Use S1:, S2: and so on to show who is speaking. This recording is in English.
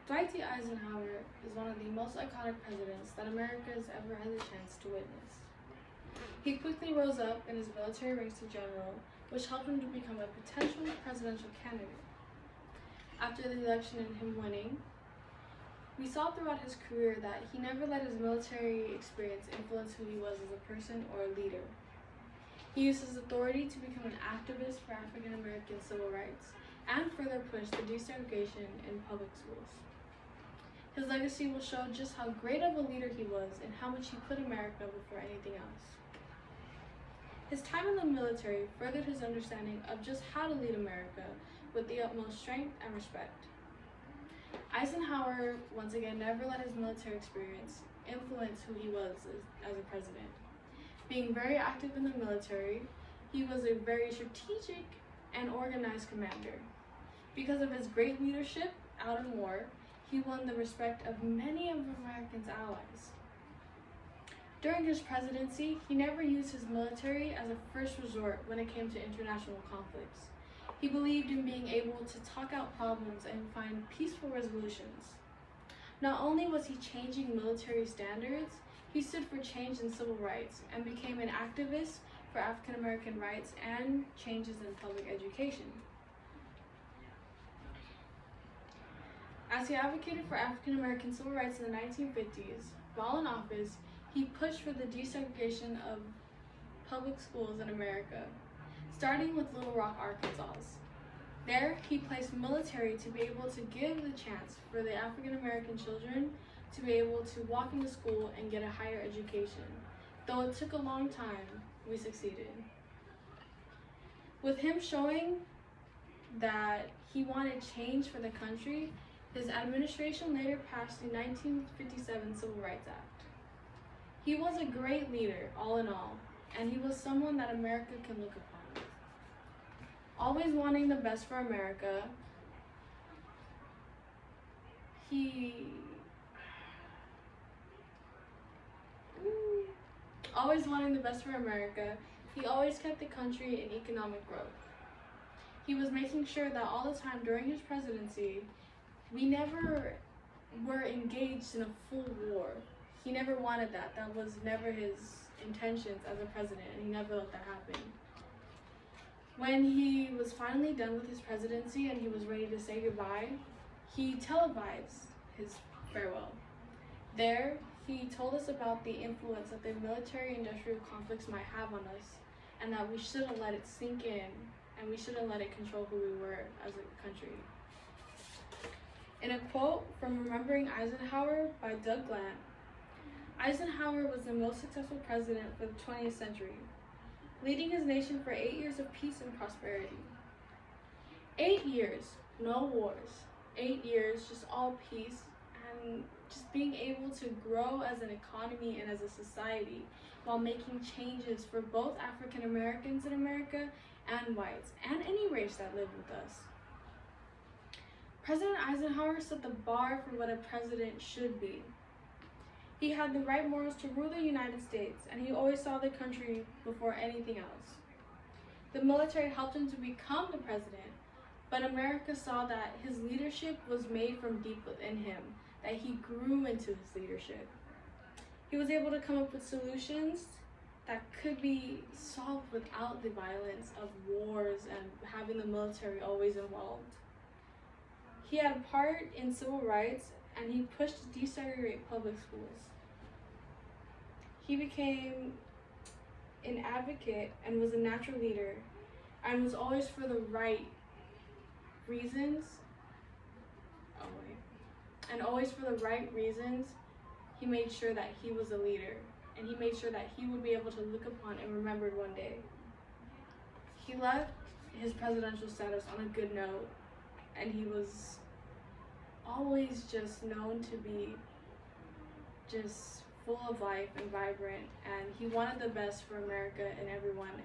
S1: Dwight D. Eisenhower is one of the most iconic presidents that America has ever had the chance to witness. He quickly rose up in his military ranks to general, which helped him to become a potential presidential candidate. After the election and him winning, we saw throughout his career that he never let his military experience influence who he was as a person or a leader. He used his authority to become an activist for African American civil rights and further push the desegregation in public schools. His legacy will show just how great of a leader he was and how much he put America before anything else. His time in the military furthered his understanding of just how to lead America with the utmost strength and respect. Eisenhower, once again, never let his military experience influence who he was as a president. Being very active in the military, he was a very strategic and organized commander. Because of his great leadership out in war, he won the respect of many of Americans' allies. During his presidency, he never used his military as a first resort when it came to international conflicts. He believed in being able to talk out problems and find peaceful resolutions. Not only was he changing military standards, he stood for change in civil rights and became an activist for African American rights and changes in public education. As he advocated for African American civil rights in the 1950s, while in office, he pushed for the desegregation of public schools in America, starting with Little Rock, Arkansas. There, he placed military to be able to give the chance for the African American children to be able to walk into school and get a higher education. Though it took a long time, we succeeded. With him showing that he wanted change for the country, his administration later passed the 1957 Civil Rights Act. He was a great leader, all in all, and he was someone that America can look upon. Always wanting the best for America, he always kept the country in economic growth. He was making sure that all the time during his presidency, we never were engaged in a full war. He never wanted that. That was never his intentions as a president, and he never let that happen. When he was finally done with his presidency and he was ready to say goodbye, he televised his farewell. There, he told us about the influence that the military-industrial conflicts might have on us, and that we shouldn't let it sink in, and we shouldn't let it control who we were as a country. In a quote from Remembering Eisenhower by Doug Glant, Eisenhower was the most successful president for the 20th century, leading his nation for 8 years of peace and prosperity. 8 years, no wars. 8 years, just all peace, and just being able to grow as an economy and as a society while making changes for both African Americans in America and whites, and any race that lived with us. President Eisenhower set the bar for what a president should be. He had the right morals to rule the United States, and he always saw the country before anything else. The military helped him to become the president, but America saw that his leadership was made from deep within him, that he grew into his leadership. He was able to come up with solutions that could be solved without the violence of wars and having the military always involved. He had a part in civil rights, and he pushed to desegregate public schools. He became an advocate and was a natural leader, and was always for the right reasons. He made sure that he was a leader, and he made sure that he would be able to look upon and remembered one day. He left his presidential status on a good note, and he was always just known to be just full of life and vibrant, and he wanted the best for America and everyone.